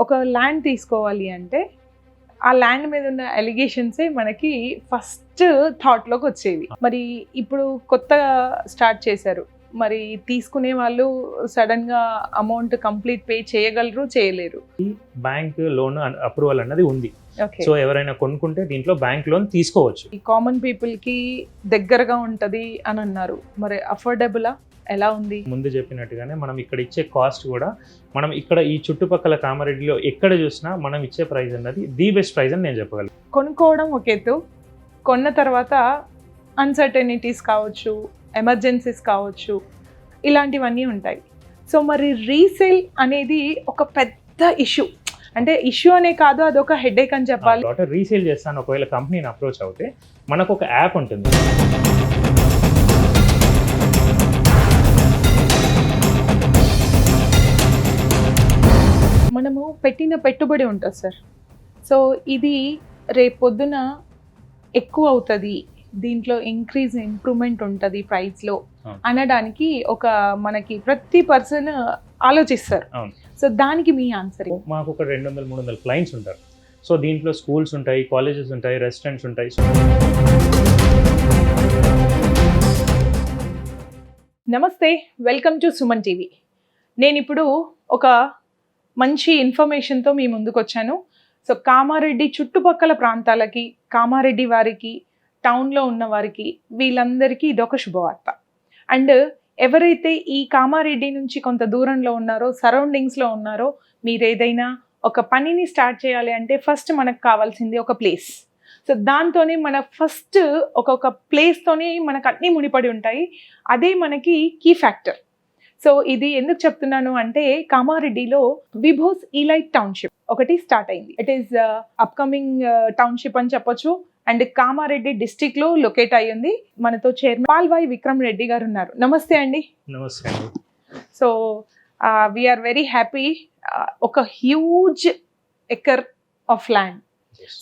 ఒక ల్యాండ్ తీసుకోవాలి అంటే ఆ ల్యాండ్ మీద ఉన్న ఎలిగేషన్సే మనకి ఫస్ట్ థాట్లోకి వచ్చేవి. మరి ఇప్పుడు కొత్తగా స్టార్ట్ చేశారు, మరి తీసుకునే వాళ్ళు సడన్గా అమౌంట్ కంప్లీట్ పే చేయగలరు, చేయలేరు. బ్యాంక్ లోన్ అప్రూవల్ అన్నది ఉంది. సో ఎవరైనా కొనుక్కుంటే దీంట్లో బ్యాంక్ లోన్ తీసుకోవచ్చు. ఈ కామన్ పీపుల్కి దగ్గరగా ఉంటుంది అని అన్నారు, మరి అఫోర్డబులా ఎలా ఉంది? ముందు చెప్పినట్టుగానే మనం ఇక్కడ ఇచ్చే కాస్ట్ కూడా మనం ఇక్కడ ఈ చుట్టుపక్కల కామారెడ్డిలో ఎక్కడ చూసినా మనం ఇచ్చే ప్రైస్ అన్నది ది బెస్ట్ ప్రైస్ అని నేను చెప్పగలను. కొనుక్కోవడం ఒక ఎత్తు, కొన్న తర్వాత అన్సర్టెనిటీస్ కావచ్చు, ఎమర్జెన్సీస్ కావచ్చు, ఇలాంటివన్నీ ఉంటాయి. సో మరి రీసేల్ అనేది ఒక పెద్ద ఇష్యూ. అంటే ఇష్యూ అనే కాదు, అదొక హెడేక్ అని చెప్పాలి. రీసేల్ చేస్తాను ఒకవేళ కంపెనీని అప్రోచ్ అవుతే మనకు ఒక యాప్ ఉంటుంది. మనము పెట్టిన పెట్టుబడి ఉంటుంది సార్. సో ఇది రేపొద్దున ఎక్కువ అవుతుంది, దీంట్లో ఇంప్రూవ్మెంట్ ఉంటుంది ప్రైస్లో అనడానికి ఒక మనకి ప్రతి పర్సన్ ఆలోచిస్తారు. సో దానికి మీ ఆన్సర్? మాకు ఒక 200-300 క్లయింట్స్ ఉంటారు. సో దీంట్లో స్కూల్స్ ఉంటాయి, కాలేజెస్ ఉంటాయి, రెస్టారెంట్స్ ఉంటాయి. నమస్తే, వెల్కమ్ టు సుమన్ టీవీ. నేను ఇప్పుడు ఒక మంచి ఇన్ఫర్మేషన్తో మీ ముందుకు వచ్చాను. సో కామారెడ్డి చుట్టుపక్కల ప్రాంతాలకి, కామారెడ్డి వారికి, టౌన్లో ఉన్న వారికి, వీళ్ళందరికీ ఇదొక శుభవార్త. అండ్ ఎవరైతే ఈ కామారెడ్డి నుంచి కొంత దూరంలో ఉన్నారో, సరౌండింగ్స్లో ఉన్నారో, మీరు ఏదైనా ఒక పనిని స్టార్ట్ చేయాలి అంటే ఫస్ట్ మనకు కావాల్సింది ఒక ప్లేస్. సో దాంతోనే మన ఫస్ట్ ఒక్కొక్క ప్లేస్తోనే మనకు అన్నీ ముడిపడి ఉంటాయి. అదే మనకి కీ ఫ్యాక్టర్. సో ఇది ఎందుకు చెప్తున్నాను అంటే కామారెడ్డిలో విభోస్ ఈలైట్ టౌన్షిప్ ఒకటి స్టార్ట్ అయింది. ఇట్ ఈస్ అప్కమింగ్ టౌన్షిప్ అని చెప్పొచ్చు. అండ్ కామారెడ్డి డిస్టిక్ లో లొకేట్ అయ్యింది. మనతో చైర్మన్ పాల్వాయి విక్రమ్ రెడ్డి గారు ఉన్నారు. నమస్తే అండి. నమస్తే. So we are very happy. ఒక huge acre of land.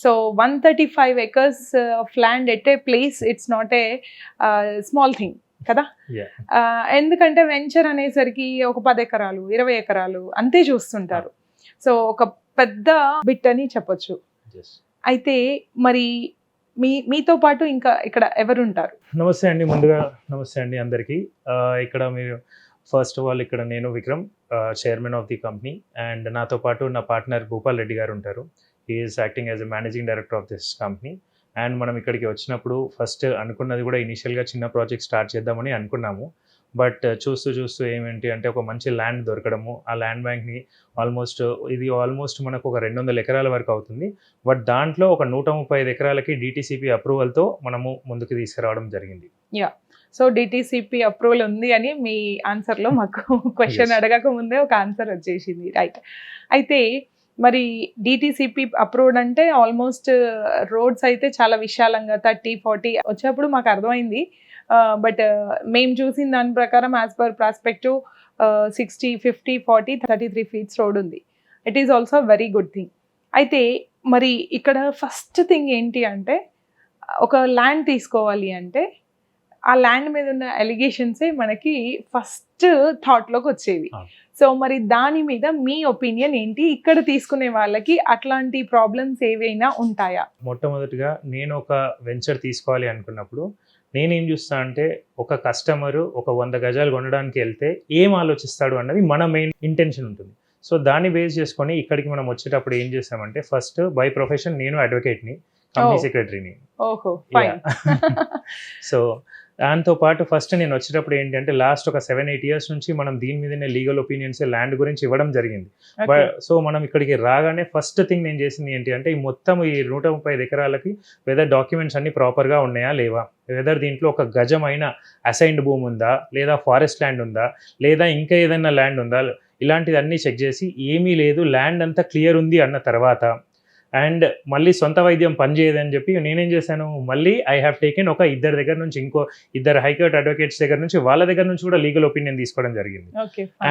So 135 acres of land at a place, it's not a small thing కదా. ఎందుకంటే వెంచర్ అనేసరికి ఒక 10 ఎకరాలు 20 ఎకరాలు అంతే చూస్తుంటారు. సో ఒక పెద్ద బిట్ అని చెప్పొచ్చు. అయితే మరి మీతో పాటు ఇంకా ఇక్కడ ఎవరు ఉంటారు? నమస్తే అండి. ముందుగా నమస్తే అండి అందరికీ. ఇక్కడ మీరు ఫస్ట్ ఆఫ్ ఆల్ ఇక్కడ నేను Vikram, chairman of the company. And నాతో పాటు నా పార్ట్నర్ భూపాల్ రెడ్డి గారు ఉంటారు. He is acting as a managing director of this company. And మనం ఇక్కడికి వచ్చినప్పుడు ఫస్ట్ అనుకున్నది కూడా ఇనిషియల్గా చిన్న ప్రాజెక్ట్ స్టార్ట్ చేద్దామని అనుకున్నాము. బట్ చూస్తూ ఏమేంటి అంటే ఒక మంచి ల్యాండ్ దొరకడము, ఆ ల్యాండ్ బ్యాంక్ని ఆల్మోస్ట్ మనకు ఒక 200 ఎకరాల వరకు అవుతుంది. బట్ దాంట్లో ఒక 135 ఎకరాలకి డిటిసిపి అప్రూవల్తో మనము ముందుకు తీసుకురావడం జరిగింది. సో డిటిసిపి అప్రూవల్ ఉంది అని మీ ఆన్సర్లో మాకు క్వశ్చన్ అడగక ముందే ఒక ఆన్సర్ వచ్చేసింది, రైట్? అయితే మరి డిటిసిపి అప్రూవ్డ్ అంటే ఆల్మోస్ట్ రోడ్స్ అయితే చాలా విశాలంగా 30-40 వచ్చేప్పుడు మాకు అర్థమైంది. బట్ మేము చూసిన దాని ప్రకారం as per prospective 60, 50, 40, 33 feet road ఉంది. It is also very good thing. అయితే మరి ఇక్కడ ఫస్ట్ థింగ్ ఏంటి అంటే ఒక ల్యాండ్ తీసుకోవాలి అంటే ఆ ల్యాండ్ మీద ఉన్న ఎలిగేషన్సే మనకి ఫస్ట్ థాట్లోకి వచ్చేవి. సో మరి దాని మీద మీ ఒపీనియన్ ఏంటి? ఇక్కడ తీసుకునే వాళ్ళకి అట్లాంటి ప్రాబ్లమ్స్ ఏవైనా ఉంటాయా? మొట్టమొదటిగా నేను ఒక వెంచర్ తీసుకోవాలి అనుకున్నప్పుడు నేనేం చూస్తా అంటే ఒక కస్టమరు ఒక 100 గజాలు కొనడానికి వెళ్తే ఏం ఆలోచిస్తాడు అన్నది మన మెయిన్ ఇంటెన్షన్ ఉంటుంది. సో దాన్ని బేస్ చేసుకొని ఇక్కడికి మనం వచ్చేటప్పుడు ఏం చేస్తామంటే ఫస్ట్ బై ప్రొఫెషన్ నేను అడ్వకేట్ని, కంపెనీ సెక్రటరీని. సో దాంతో పాటు ఫస్ట్ నేను వచ్చేటప్పుడు ఏంటంటే లాస్ట్ ఒక 7-8 years నుంచి మనం దీని మీదనే లీగల్ ఒపీనియన్స్ ల్యాండ్ గురించి ఇవ్వడం జరిగింది. సో మనం ఇక్కడికి రాగానే ఫస్ట్ థింగ్ నేను చేసింది ఏంటి అంటే ఈ మొత్తం ఈ 135 ఎకరాలకి వెదర్ డాక్యుమెంట్స్ అన్ని ప్రాపర్గా ఉన్నాయా లేవా, వెదర్ దీంట్లో ఒక గజమైన అసైన్డ్ భూమి ఉందా, లేదా ఫారెస్ట్ ల్యాండ్ ఉందా, లేదా ఇంకా ఏదైనా ల్యాండ్ ఉందా, ఇలాంటిది అన్నీ చెక్ చేసి ఏమీ లేదు ల్యాండ్ అంతా క్లియర్ ఉంది అన్న తర్వాత అండ్ మళ్ళీ సొంత వైద్యం పనిచేయదని చెప్పి నేనేం చేశాను, మళ్ళీ ఐ హ్యావ్ టేకెన్ ఒక ఇద్దరి దగ్గర నుంచి, ఇంకో 2 హైకోర్టు అడ్వకేట్స్ దగ్గర నుంచి, వాళ్ళ దగ్గర నుంచి కూడా లీగల్ ఒపీనియన్ తీసుకోవడం జరిగింది.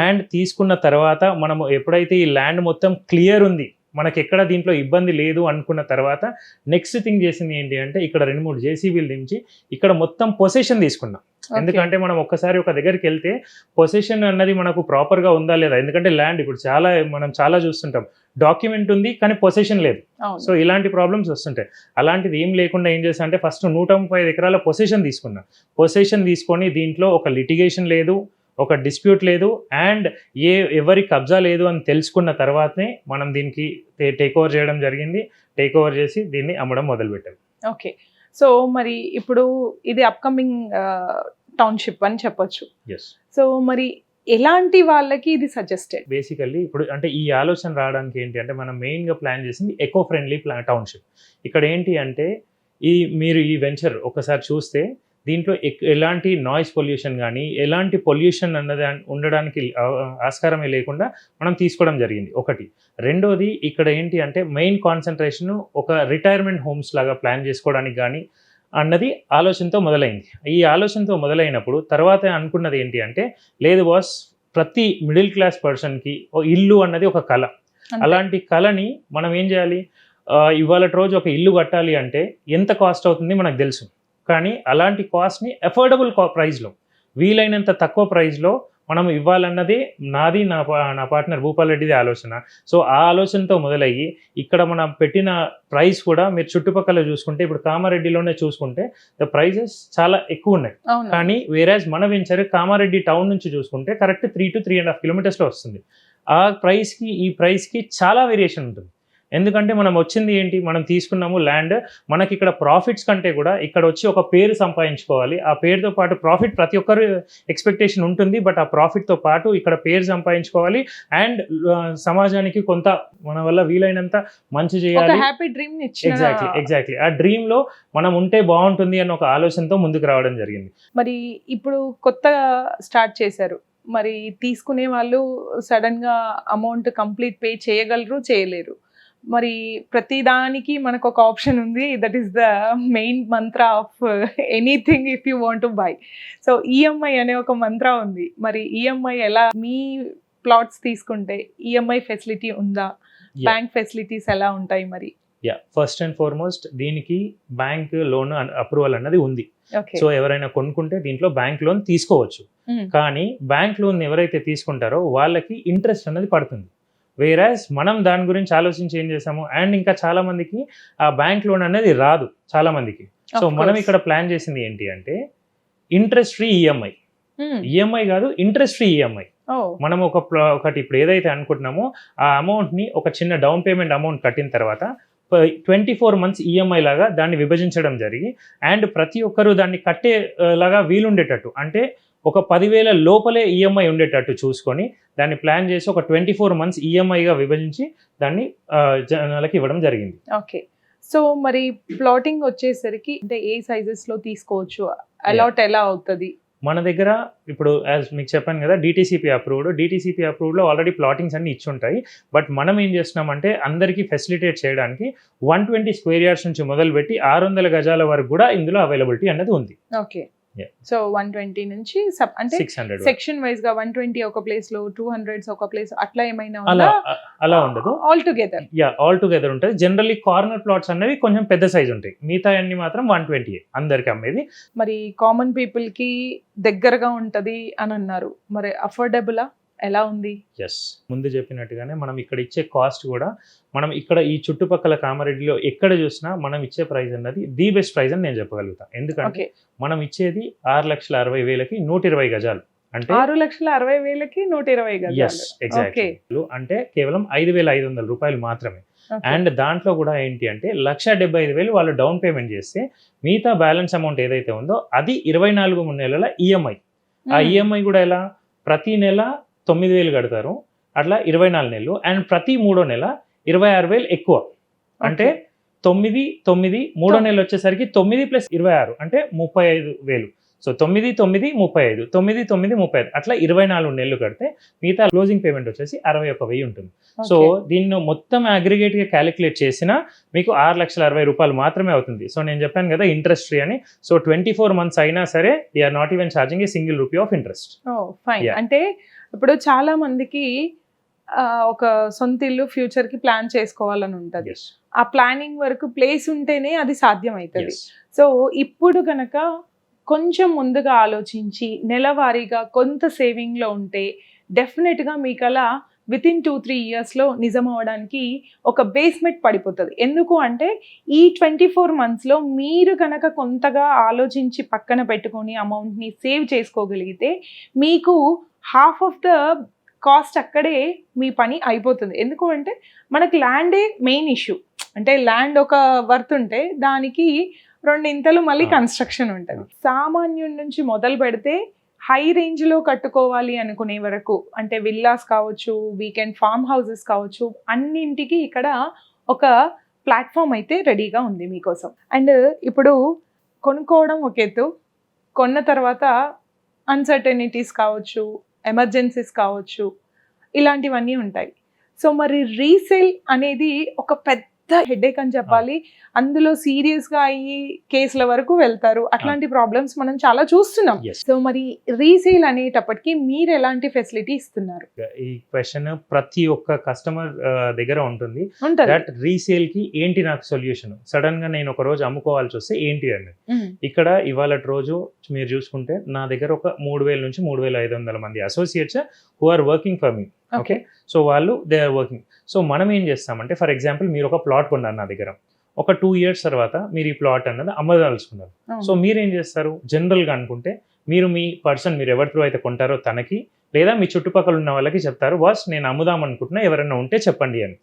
అండ్ తీసుకున్న తర్వాత మనము ఎప్పుడైతే ఈ ల్యాండ్ మొత్తం క్లియర్ ఉంది, మనకి ఎక్కడ దీంట్లో ఇబ్బంది లేదు అనుకున్న తర్వాత నెక్స్ట్ థింగ్ చేసింది ఏంటి అంటే ఇక్కడ 2-3 జేసీబీలు దించి ఇక్కడ మొత్తం పొసెషన్ తీసుకున్నాం. ఎందుకంటే మనం ఒక్కసారి ఒక దగ్గరికి వెళ్తే పొసెషన్ అన్నది మనకు ప్రాపర్గా ఉందా లేదా, ఎందుకంటే ల్యాండ్ ఇప్పుడు మనం చాలా చూస్తుంటాం డాక్యుమెంట్ ఉంది కానీ పొసెషన్ లేదు. అవును. సో ఇలాంటి ప్రాబ్లమ్స్ వస్తుంటాయి. అలాంటిది ఏం లేకుండా ఏం చేస్తా అంటే ఫస్ట్ 135 ఎకరాల పొసెషన్ తీసుకున్నా. పొసెషన్ తీసుకొని దీంట్లో ఒక లిటిగేషన్ లేదు, ఒక డిస్ప్యూట్ లేదు, అండ్ ఎవరి కబ్జా లేదు అని తెలుసుకున్న తర్వాతనే మనం దీనికి టేక్ ఓవర్ చేయడం జరిగింది. టేక్ ఓవర్ చేసి దీన్ని అమ్మడం మొదలుపెట్టాం. ఓకే. సో మరి ఇప్పుడు ఇది అప్కమింగ్ టౌన్షిప్ అని చెప్పొచ్చు. ఎస్. సో మరి ఎలాంటి వాళ్ళకి ఇది సజెస్టెడ్? బేసికల్లీ ఇప్పుడు అంటే ఈ ఆలోచన రావడానికి ఏంటి అంటే మనం మెయిన్గా ప్లాన్ చేసింది ఎకో ఫ్రెండ్లీ టౌన్షిప్. ఇక్కడ ఏంటి అంటే మీరు ఈ వెంచర్ ఒకసారి చూస్తే దీంట్లో ఎలాంటి నాయిస్ పొల్యూషన్ కానీ ఎలాంటి పొల్యూషన్ అన్నది ఉండడానికి ఆస్కారమే లేకుండా మనం తీసుకోవడం జరిగింది ఒకటి. రెండోది ఇక్కడ ఏంటి అంటే మెయిన్ కాన్సన్ట్రేషన్ ఒక రిటైర్మెంట్ హోమ్స్ లాగా ప్లాన్ చేసుకోవడానికి కానీ అన్నది ఆలోచనతో మొదలైంది. ఈ ఆలోచనతో మొదలైనప్పుడు తర్వాత అనుకున్నది ఏంటి అంటే లేదు బాస్, ప్రతి మిడిల్ క్లాస్ పర్సన్కి ఇల్లు అన్నది ఒక కళ. అలాంటి కళని మనం ఏం చేయాలి, ఇవాళ రోజు ఒక ఇల్లు కట్టాలి అంటే ఎంత కాస్ట్ అవుతుంది మనకు తెలుసు. కానీ అలాంటి కాస్ట్ని అఫోర్డబుల్ ప్రైస్లో, వీలైనంత తక్కువ ప్రైస్లో మనం ఇవ్వాలన్నదే నాది నా పార్ట్నర్ భూపాల్ రెడ్డిది ఆలోచన. సో ఆ ఆలోచనతో మొదలయ్యి ఇక్కడ మనం పెట్టిన ప్రైస్ కూడా మీరు చుట్టుపక్కల చూసుకుంటే ఇప్పుడు కామారెడ్డిలోనే చూసుకుంటే ద ప్రైజెస్ చాలా ఎక్కువ ఉన్నాయి. కానీ వేరాజ్ మన వెంచర్ కామారెడ్డి టౌన్ నుంచి చూసుకుంటే కరెక్ట్ 3 to 3.5 కిలోమీటర్స్లో వస్తుంది. ఆ ప్రైస్కి ఈ ప్రైస్కి చాలా వేరియేషన్ ఉంటుంది. ఎందుకంటే మనం వచ్చింది ఏంటి, మనం తీసుకున్నాము ల్యాండ్, మనకి ఇక్కడ ప్రాఫిట్స్ కంటే కూడా ఇక్కడ వచ్చి ఒక పేరు సంపాదించుకోవాలి. ఆ పేరుతో పాటు ప్రాఫిట్ ప్రతి ఒక్కరు ఎక్స్పెక్టేషన్ ఉంటుంది, బట్ ఆ ప్రాఫిట్తో పాటు ఇక్కడ పేరు సంపాదించుకోవాలి అండ్ సమాజానికి కొంత మన వల్ల వీలైనంత మంచి చేయాలి. ఎగ్జాక్ట్లీ ఆ డ్రీమ్లో మనం ఉంటే బాగుంటుంది అన్న ఒక ఆలోచనతో ముందుకు రావడం జరిగింది. మరి ఇప్పుడు కొత్తగా స్టార్ట్ చేశారు, మరి తీసుకునే వాళ్ళు సడన్గా అమౌంట్ కంప్లీట్ పే చేయగలరు, చేయలేరు. మరి ప్రతిదానికి మనకు ఒక ఆప్షన్ ఉంది, that is the main Mantra of anything if you want to buy. So EMI అనే ఒక మంత్ర ఉంది. మరి ఈఎంఐ ఎలా, మీ ప్లాట్స్ తీసుకుంటే ఈఎంఐ ఫెసిలిటీ ఉందా, బ్యాంక్ ఫెసిలిటీస్ ఎలా ఉంటాయి మరి? ఫస్ట్ అండ్ ఫార్మోస్ట్ దీనికి బ్యాంక్ లోన్ అప్రూవల్ అన్నది ఉంది. సో ఎవరైనా కొనుక్కుంటే దీంట్లో బ్యాంక్ లోన్ తీసుకోవచ్చు. కానీ బ్యాంక్ లోన్ ఎవరైతే తీసుకుంటారో వాళ్ళకి ఇంట్రెస్ట్ అన్నది పడుతుంది. వేరాజ్ మనం దాని గురించి ఆలోచించి ఏం చేసాము, అండ్ ఇంకా చాలా మందికి ఆ బ్యాంక్ లోన్ అనేది రాదు చాలా మందికి. సో మనం ఇక్కడ ప్లాన్ చేసింది ఏంటి అంటే ఇంట్రెస్ట్ ఫ్రీ ఈఎంఐ. ఈఎంఐ కాదు, ఇంట్రెస్ట్ ఫ్రీ ఈఎంఐ. మనం ఒకటి ఇప్పుడు ఏదైతే అనుకుంటున్నామో ఆ అమౌంట్ని ఒక చిన్న డౌన్ పేమెంట్ అమౌంట్ కట్టిన తర్వాత 24 months ఈఎంఐ లాగా దాన్ని విభజించడం జరిగి అండ్ ప్రతి ఒక్కరూ దాన్ని కట్టేలాగా వీలుండేటట్టు, అంటే ఒక 10,000 లోపలే ఈఎంఐ ఉండేటట్టు చూసుకొని దాన్ని ప్లాన్ చేసి ఒక 24 months ఈఎంఐగా విభజించి దాన్ని జనాలకి ఇవ్వడం జరిగింది. ఓకే. సో మరి ప్లాటింగ్ వచ్చేసరికి అంటే ఏ సైజెస్లో తీసుకోవచ్చు, అలాట్ ఎలా అవుతుంది? మన దగ్గర ఇప్పుడు యాజ్ మీకు చెప్పాను కదా డిటీసీపీ అప్రూవ్డ్లో ఆల్రెడీ ప్లాటింగ్స్ అన్ని ఇచ్చి ఉంటాయి. బట్ మనం ఏం చేస్తున్నామంటే అందరికీ ఫెసిలిటేట్ చేయడానికి 120 square yards నుంచి మొదలుపెట్టి 600 గజాల వరకు కూడా ఇందులో అవైలబిలిటీ అన్నది ఉంది. ఓకే. సో 120 నుంచి అంటే 600 సెక్షన్ వైజ్ గా 120 ఒక ప్లేస్ లో, 200 ఒక ప్లేస్, అట్లా ఏమైనా అలా ఉండదు. ఆల్ టుగెదర్ ఉంటుంది. జనరల్లీ కార్నర్ ప్లాట్స్ అనేవి కొంచెం పెద్ద సైజ్ ఉంటాయి, మిగతా అన్ని మాత్రం 120 అందరికి అమ్మేది. మరి కామన్ పీపుల్ కి దగ్గరగా ఉంటది అని అన్నారు, మరి అఫోర్డబులా ఎలా ఉంది? ఎస్, ముందు చెప్పినట్టుగానే మనం ఇక్కడ ఇచ్చే కాస్ట్ కూడా మనం ఇక్కడ ఈ చుట్టుపక్కల కామారెడ్డిలో ఎక్కడ చూసినా మనం ఇచ్చే ప్రైస్ అన్నది ది బెస్ట్ ప్రైస్ అని నేను చెప్పగలుగుతాను. ఎందుకంటే మనం ఇచ్చేది 6,60,000కి 120 గజాలు, అంటే 6,60,000కి 120 గజాలు. ఎగ్జాక్ట్లీ. అంటే కేవలం 5,500 రూపాయలు మాత్రమే. అండ్ దాంట్లో కూడా ఏంటి అంటే 1,75,000 వాళ్ళు డౌన్ పేమెంట్ చేస్తే మిగతా బ్యాలెన్స్ అమౌంట్ ఏదైతే ఉందో అది 24 నెలల ఈఎంఐ. ఆ ఈఎంఐ కూడా ఎలా, ప్రతి నెల 9,000 కడతారు, అట్లా 24 నెలలు. అండ్ ప్రతి 3వ నెల 26,000 ఎక్కువ, అంటే 9, 3వ నెల వచ్చేసరికి 9 + 26 అంటే 35,000. సో 9, 35, 9, 35 అట్లా 24 నెలలు కడితే మిగతా క్లోజింగ్ పేమెంట్ వచ్చేసి 61,000 ఉంటుంది. సో దీన్ని మొత్తం అగ్రిగేట్గా క్యాలిక్యులేట్ చేసినా మీకు 6,60,000 రూపాయలు మాత్రమే అవుతుంది. సో నేను చెప్పాను కదా ఇంట్రెస్ట్ ఫ్రీ అని. సో 24 months అయినా సరే they are not even charging a single rupee of interest. Fine. అంటే ఇప్పుడు చాలా మందికి ఒక సొంత ఇల్లు ఫ్యూచర్ కి ప్లాన్ చేసుకోవాలని ఉంటది. ఆ ప్లానింగ్ వరకు ప్లేస్ ఉంటేనే అది సాధ్యం అవుతుంది. సో ఇప్పుడు కనుక కొంచెం ముందుగా ఆలోచించి నెలవారీగా కొంత సేవింగ్లో ఉంటే డెఫినెట్గా మీకు అలా వితిన్ 2-3 ఇయర్స్లో నిజం అవ్వడానికి ఒక బేస్మెంట్ పడిపోతుంది. ఎందుకు అంటే ఈ 24 మంత్స్లో మీరు కనుక కొంతగా ఆలోచించి పక్కన పెట్టుకొని అమౌంట్ని సేవ్ చేసుకోగలిగితే మీకు హాఫ్ ఆఫ్ ద కాస్ట్ అక్కడే మీ పని అయిపోతుంది. ఎందుకు అంటే మనకి ల్యాండే మెయిన్ ఇష్యూ. అంటే ల్యాండ్ ఒక వర్త్ ఉంటే దానికి 2 ఇంతలు మళ్ళీ కన్స్ట్రక్షన్ ఉంటుంది. సామాన్యుడి నుంచి మొదలు పెడితే హై రేంజ్లో కట్టుకోవాలి అనుకునే వరకు, అంటే విల్లాస్ కావచ్చు, వీకెండ్ ఫామ్ హౌసెస్ కావచ్చు, అన్నింటికి ఇక్కడ ఒక ప్లాట్ఫామ్ అయితే రెడీగా ఉంది మీకోసం. అండ్ ఇప్పుడు కొనుక్కోవడం ఒక ఎత్తు, కొన్న తర్వాత అన్సర్టనిటీస్ కావచ్చు, ఎమర్జెన్సీస్ కావచ్చు, ఇలాంటివన్నీ ఉంటాయి. సో మరి రీసేల్ అనేది ఒక పెద్ద హెడేక్ అని చెప్పాలి. అందులో సీరియస్గా అయ్యి కేసుల వరకు వెళ్తారు. అట్లాంటి ప్రాబ్లమ్స్ మనం చాలా చూస్తున్నాం. సో మరి రీసేల్ అనేటప్పటికి మీరు ఎలాంటి ఫెసిలిటీ ఇస్తున్నారు? ఈ క్వశ్చన్ ప్రతి ఒక్క కస్టమర్ దగ్గర ఉంటుంది. దట్ రీసేల్ కి ఏంటి నాకు సొల్యూషన్, సడన్ గా నేను ఒక రోజు అమ్ముకోవాల్సి వస్తే ఏంటి అని. ఇక్కడ ఇవాళ రోజు మీరు చూసుకుంటే నా దగ్గర ఒక 3,000 నుంచి 3,500 మంది associates who are working for me. Okay, so వాళ్ళు దే ఆర్ వర్కింగ్. సో మనం ఏం చేస్తామంటే, ఫర్ ఎగ్జాంపుల్ మీరు ఒక ప్లాట్ కొన్నారు నా దగ్గర, ఒక 2 years తర్వాత మీరు ఈ ప్లాట్ అన్నది అమ్మదలుచుకున్నారు. సో మీరేం చేస్తారు, జనరల్గా అనుకుంటే మీరు మీ పర్సన్, మీరు ఎవరి త్రూ అయితే కొంటారో తనకి, లేదా మీ చుట్టుపక్కల ఉన్న వాళ్ళకి చెప్తారు, బాస్ నేను అమ్ముదాం అనుకుంటున్నా, ఎవరైనా ఉంటే చెప్పండి అని.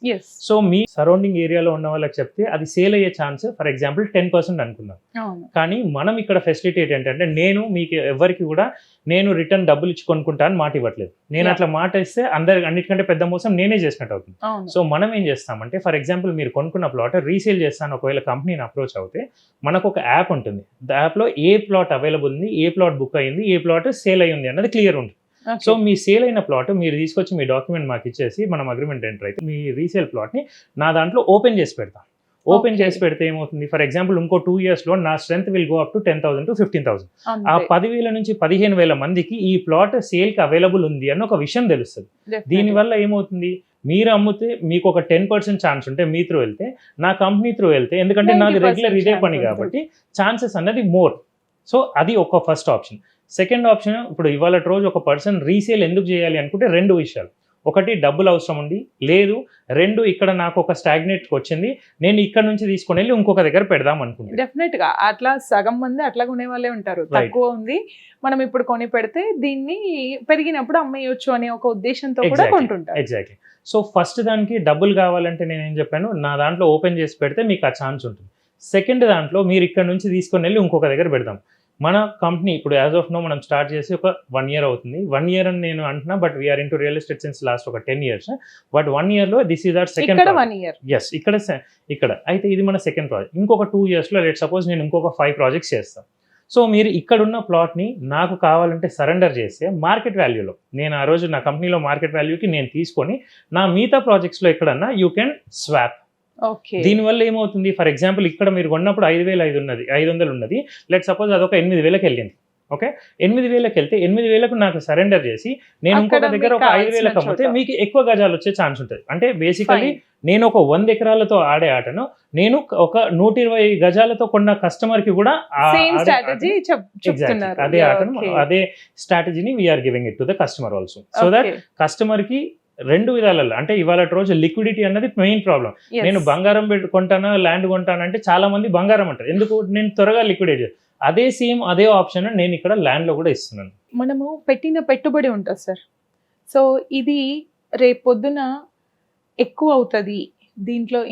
సో మీ సరౌండింగ్ ఏరియాలో ఉన్న వాళ్ళకి చెప్తే అది సేల్ అయ్యే ఛాన్స్ ఫర్ ఎగ్జాంపుల్ 10% అనుకుందాం. కానీ మనం ఇక్కడ ఫెసిలిటేట్ ఏంటంటే, నేను మీకు ఎవరికి కూడా నేను రిటర్న్ డబ్బులు ఇచ్చి కొనుక్కుంటా అని మాట ఇవ్వట్లేదు. నేను అట్లా మాట ఇస్తే అన్నిటికంటే పెద్ద మోసం నేనే చేసినట్టు అవుతుంది. సో మనం ఏం చేస్తామంటే, ఫర్ ఎగ్జాంపుల్ మీరు కొనుక్కున్న ప్లాట్ రీసేల్ చేస్తాను ఒకవేళ కంపెనీని అప్రోచ్ అవుతే, మనకు ఒక యాప్ ఉంటుంది. యాప్లో ఏ ప్లాట్ అవైలబుల్ ఉంది, ఏ ప్లాట్ బుక్ అయ్యింది, ఏ ప్లాట్ సేల్ అయ్యింది అన్నది క్లియర్ ఉంటుంది. సో మీ సేల్ అయిన ప్లాట్ మీరు తీసుకొచ్చి మీ డాక్యుమెంట్ మాకు ఇచ్చేసి మనం అగ్రిమెంట్ ఎంటర్ అయితే మీ రీసేల్ ప్లాట్ని నా దాంట్లో ఓపెన్ చేసి పెడతాం. ఓపెన్ చేసి పెడితే ఏమవుతుంది, ఫర్ ఎగ్జాంపుల్ ఇంకో 2 yearsలో నా strength will go up to 10,000 to 15,000. ఆ 10,000 నుంచి 15,000 మందికి ఈ ప్లాట్ సేల్కి అవైలబుల్ ఉంది అని ఒక విషయం తెలుస్తుంది. దీనివల్ల ఏమవుతుంది, మీరు అమ్మితే మీకు ఒక 10% ఛాన్స్ ఉంటే మీ త్రూ వెళ్తే, నా కంపెనీ త్రూ వెళ్తే, ఎందుకంటే నాది రెగ్యులర్ ఇదే పని కాబట్టి ఛాన్సెస్ అన్నది మోర్. సో అది ఒక ఫస్ట్ ఆప్షన్. సెకండ్ ఆప్షన్, ఇప్పుడు ఇవాళ రోజు ఒక పర్సన్ రీసేల్ ఎందుకు చేయాలి అనుకుంటే 2 విషయాలు. ఒకటి, డబ్బులు అవసరం ఉంది, లేదు 2 ఇక్కడ నాకు ఒక స్టాగ్నేట్ వచ్చింది, నేను ఇక్కడ నుంచి తీసుకొని వెళ్ళి ఇంకొక దగ్గర పెడదాం అనుకుంటున్నాను. డెఫినెట్ గా అట్లా సగం మంది అట్లా కొనే వాళ్ళే ఉంటారు. తక్కువ ఉంది, మనం ఇప్పుడు కొని పెడితే దీన్ని పెరిగినప్పుడు అమ్మేయొచ్చు అనే ఒక ఉద్దేశంతో కూడా కొంటుంటారు. ఎగ్జాక్ట్లీ. సో ఫస్ట్ దానికి డబ్బులు కావాలంటే నేను ఏం చెప్పాను, నా దాంట్లో ఓపెన్ చేసి పెడితే మీకు ఆ ఛాన్స్ ఉంటుంది. సెకండ్ దాంట్లో మీరు ఇక్కడ నుంచి తీసుకొని వెళ్ళి ఇంకొక దగ్గర పెడదాం. మన కంపెనీ ఇప్పుడు యాజ్ ఆఫ్ నో మనం స్టార్ట్ చేసి ఒక 1 year అవుతుంది. 1 year అని నేను అంటున్నా, but we are into real estate since last ఒక 10 years. బట్ 1 yearలో this is our second project. Yes, ఇక్కడ అయితే ఇది మన సెకండ్ ప్రాజెక్ట్. ఇంకొక 2 yearsలో లెట్ సపోజ్ నేను ఇంకొక 5 projects చేస్తాను. సో మీరు ఇక్కడున్న ప్లాట్ని నాకు కావాలంటే సరెండర్ చేస్తే మార్కెట్ వాల్యూలో, నేను ఆ రోజు నా కంపెనీలో మార్కెట్ వాల్యూకి నేను తీసుకొని నా మిగతా ప్రాజెక్ట్స్లో ఎక్కడన్నా యూ కెన్ స్వాప్. దీనివల్ల ఏమవుతుంది, ఫర్ ఎగ్జాంపుల్ ఇక్కడ మీరు కొన్నప్పుడు 5,500 ఉన్నది, లెట్ సపోజ్ అదొక 8,000కి వెళ్ళింది. ఓకే, 8,000కి వెళ్తే 8,000కు నాకు సరెండర్ చేసి నేను ఇంకొక దగ్గర ఒక 5,000కి అమ్మితే మీకు ఎక్కువ గజాలు వచ్చే ఛాన్స్ ఉంటుంది. అంటే బేసికలీ నేను ఒక 100 ఎకరాలతో ఆడే ఆటను నేను ఒక 120 గజాలతో కొన్న కస్టమర్కి కూడా అదే ఆటను, అదే స్ట్రాటజీని we are giving it to the customer also. So that కస్టమర్కి 2 విధాలలో, అంటే ఇవాళ రోజు లిక్విడిటీ అన్నది మెయిన్ ప్రాబ్లం. నేను బంగారం కొంటానా, ల్యాండ్ కొంటానా అంటే చాలా మంది బంగారం అంటారు, ఎందుకు, నేను త్వరగా లిక్విడేట్. అదే ఆప్షన్ నేను ఇక్కడ ల్యాండ్లో కూడా ఇస్తున్నాను. మనము పెట్టిన పెట్టుబడి ఉంటుంది సార్. సో ఇది రేపొద్దున ఎక్కువ అవుతుంది, దీంట్లో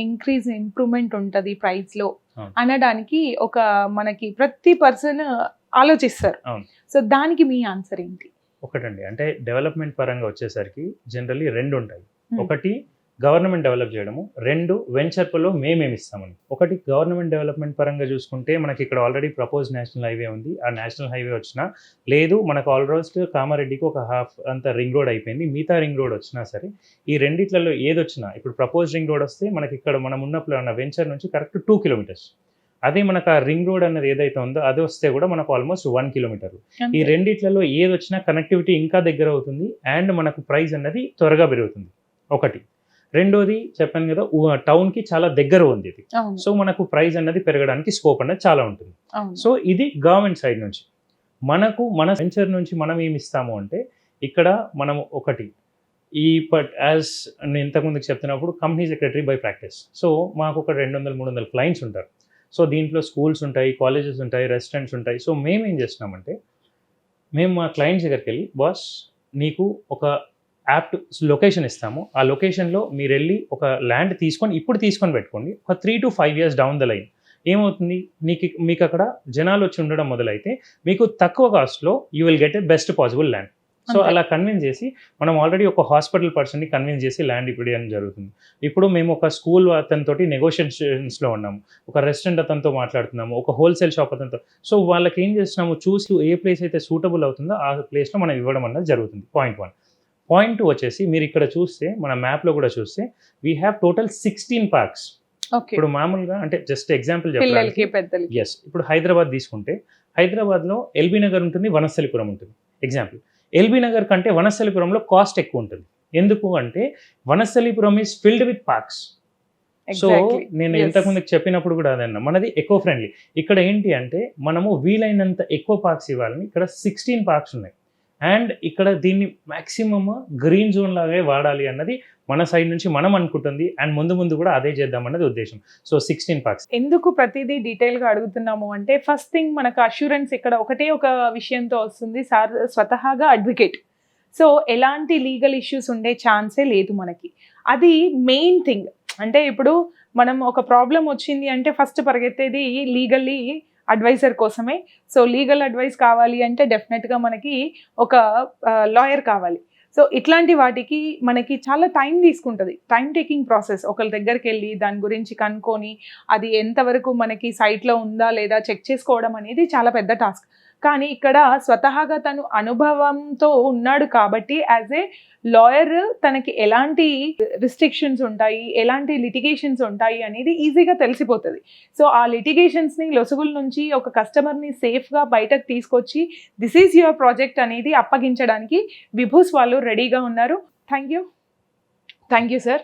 ఇంప్రూవ్మెంట్ ఉంటుంది ప్రైస్లో అనడానికి ఒక మనకి ప్రతి పర్సన్ ఆలోచిస్తారు. సో దానికి మీ ఆన్సర్ ఏంటి? ఒకటండి, అంటే డెవలప్మెంట్ పరంగా వచ్చేసరికి జనరల్లీ 2 ఉంటాయి. ఒకటి గవర్నమెంట్ డెవలప్ చేయడము, 2 వెంచర్లో మేమేమి ఇస్తామని. ఒకటి గవర్నమెంట్ డెవలప్మెంట్ పరంగా చూసుకుంటే మనకి ఇక్కడ ఆల్రెడీ ప్రపోజ్ నేషనల్ హైవే ఉంది. ఆ నేషనల్ హైవే వచ్చినా లేదు, మనకు ఆల్మోస్ట్ కామారెడ్డికి ఒక హాఫ్ అంత రింగ్ రోడ్ అయిపోయింది. మిగతా రింగ్ రోడ్ వచ్చినా సరే ఈ రెండిట్లలో ఏదొచ్చినా, ఇప్పుడు ప్రపోజ్ రింగ్ రోడ్ వస్తే మనకి ఇక్కడ మనం ఉన్న వెంచర్ నుంచి కరెక్ట్ 2 kilometers. అదే మనకు ఆ రింగ్ రోడ్ అనేది ఏదైతే ఉందో అది వస్తే కూడా మనకు ఆల్మోస్ట్ 1 kilometer. ఈ రెండిట్లలో ఏది వచ్చినా కనెక్టివిటీ ఇంకా దగ్గర అవుతుంది అండ్ మనకు ప్రైస్ అన్నది త్వరగా పెరుగుతుంది. ఒకటి. రెండోది చెప్పాను కదా, టౌన్కి చాలా దగ్గర ఉంది ఇది. సో మనకు ప్రైస్ అన్నది పెరగడానికి స్కోప్ అన్నది చాలా ఉంటుంది. సో ఇది గవర్నమెంట్ సైడ్ నుంచి. మన వెంచర్ నుంచి మనం ఏమి ఇస్తాము అంటే, ఇక్కడ మనం ఒకటి యాజ్ నేను ఇంతకుముందుకు చెప్తున్నప్పుడు company secretary by practice. So మాకు ఒక 200-300 క్లయింట్స్ ఉంటారు. సో దీంట్లో స్కూల్స్ ఉంటాయి, కాలేజెస్ ఉంటాయి, రెస్టారెంట్స్ ఉంటాయి. సో మేమేం చేస్తున్నామంటే మేము మా క్లయింట్స్ దగ్గరికి వెళ్ళి, బాస్ నీకు ఒక యాప్ట్ లొకేషన్ ఇస్తాము, ఆ లొకేషన్లో మీరు వెళ్ళి ఒక ల్యాండ్ తీసుకొని పెట్టుకోండి. ఒక 3 to 5 years down the line ఏమవుతుంది, మీకు అక్కడ జనాలు వచ్చి ఉండడం మొదలైతే మీకు తక్కువ కాస్ట్లో you will get a best possible land. So అలా కన్విన్స్ చేసి మనం ఆల్రెడీ ఒక హాస్పిటల్ పర్సన్ని కన్విన్స్ చేసి ల్యాండ్ ఇవ్వడం జరుగుతుంది. ఇప్పుడు మేము ఒక స్కూల్ అతనితోటి నెగోషియేషన్స్లో ఉన్నాము, ఒక రెస్టారెంట్ అతనితో మాట్లాడుతున్నాము, ఒక హోల్సేల్ షాప్ అతనితో. సో వాళ్ళకి ఏం చేస్తున్నాము, చూసి ఏ ప్లేస్ అయితే సూటబుల్ అవుతుందో ఆ ప్లేస్లో మనం ఇవ్వడం అన్నది జరుగుతుంది. పాయింట్ 1. పాయింట్ 2 వచ్చేసి మీరు ఇక్కడ చూస్తే మన మ్యాప్లో కూడా చూస్తే వీ హ్యావ్ టోటల్ 16 పార్క్స్. ఇప్పుడు మామూలుగా అంటే జస్ట్ ఎగ్జాంపుల్ చెప్పాలి, ఎస్, ఇప్పుడు హైదరాబాద్ తీసుకుంటే హైదరాబాద్లో ఎల్బీ నగర్ ఉంటుంది, వనస్థలిపురం ఉంటుంది. ఎగ్జాంపుల్, ఎల్బీ నగర్ కంటే వనస్థలిపురంలో కాస్ట్ ఎక్కువ ఉంటుంది. ఎందుకు అంటే Vanasthalipuram is filled with parks. So నేను ఇంతకుముందు చెప్పినప్పుడు కూడా అదన్నా, మనది ఎకో ఫ్రెండ్లీ. ఇక్కడ ఏంటి అంటే మనము వీలైనంత ఎక్కువ పార్క్స్ ఇవ్వాలని ఇక్కడ 16 పార్క్స్ ఉన్నాయి. అండ్ ఇక్కడ దీన్ని మ్యాక్సిమమ్ గ్రీన్ జోన్ లాగే వాడాలి అన్నది మన సైడ్ నుంచి మనం అనుకుంటుంది. అండ్ ముందు కూడా అదే చేద్దాం అన్నది ఉద్దేశం. So 16 parks. ఎందుకు ప్రతిదీ డీటెయిల్గా అడుగుతున్నాము అంటే, ఫస్ట్ థింగ్ మనకు అష్యూరెన్స్ ఇక్కడ ఒకటే ఒక విషయంతో వస్తుంది, సార్ స్వతహాగా అడ్వకేట్. సో ఎలాంటి లీగల్ ఇష్యూస్ ఉండే ఛాన్సే లేదు మనకి. అది మెయిన్ థింగ్. అంటే ఇప్పుడు మనం ఒక ప్రాబ్లం వచ్చింది అంటే ఫస్ట్ పరిగెత్తేది లీగల్లీ అడ్వైజర్ కోసమే. సో లీగల్ అడ్వైస్ కావాలి అంటే డెఫినెట్గా మనకి ఒక లాయర్ కావాలి. సో ఇట్లాంటి వాటికి మనకి చాలా టైం తీసుకుంటుంది, టైం టేకింగ్ ప్రాసెస్. ఒకరి దగ్గరికి వెళ్ళి దాని గురించి కనుక్కొని అది ఎంతవరకు మనకి సైట్లో ఉందా లేదా చెక్ చేసుకోవడం అనేది చాలా పెద్ద టాస్క్. కానీ ఇక్కడ స్వతహాగా తను అనుభవంతో ఉన్నాడు కాబట్టి యాజ్ ఏ లాయర్ తనకి ఎలాంటి రిస్ట్రిక్షన్స్ ఉంటాయి, ఎలాంటి లిటిగేషన్స్ ఉంటాయి అనేది ఈజీగా తెలిసిపోతుంది. సో ఆ లిటిగేషన్స్ని, లొసుగుల నుంచి ఒక కస్టమర్ని సేఫ్గా బయటకు తీసుకొచ్చి దిస్ ఈజ్ యువర్ ప్రాజెక్ట్ అనేది అప్పగించడానికి విభూస్ వాళ్ళు రెడీగా ఉన్నారు. Thank you sir.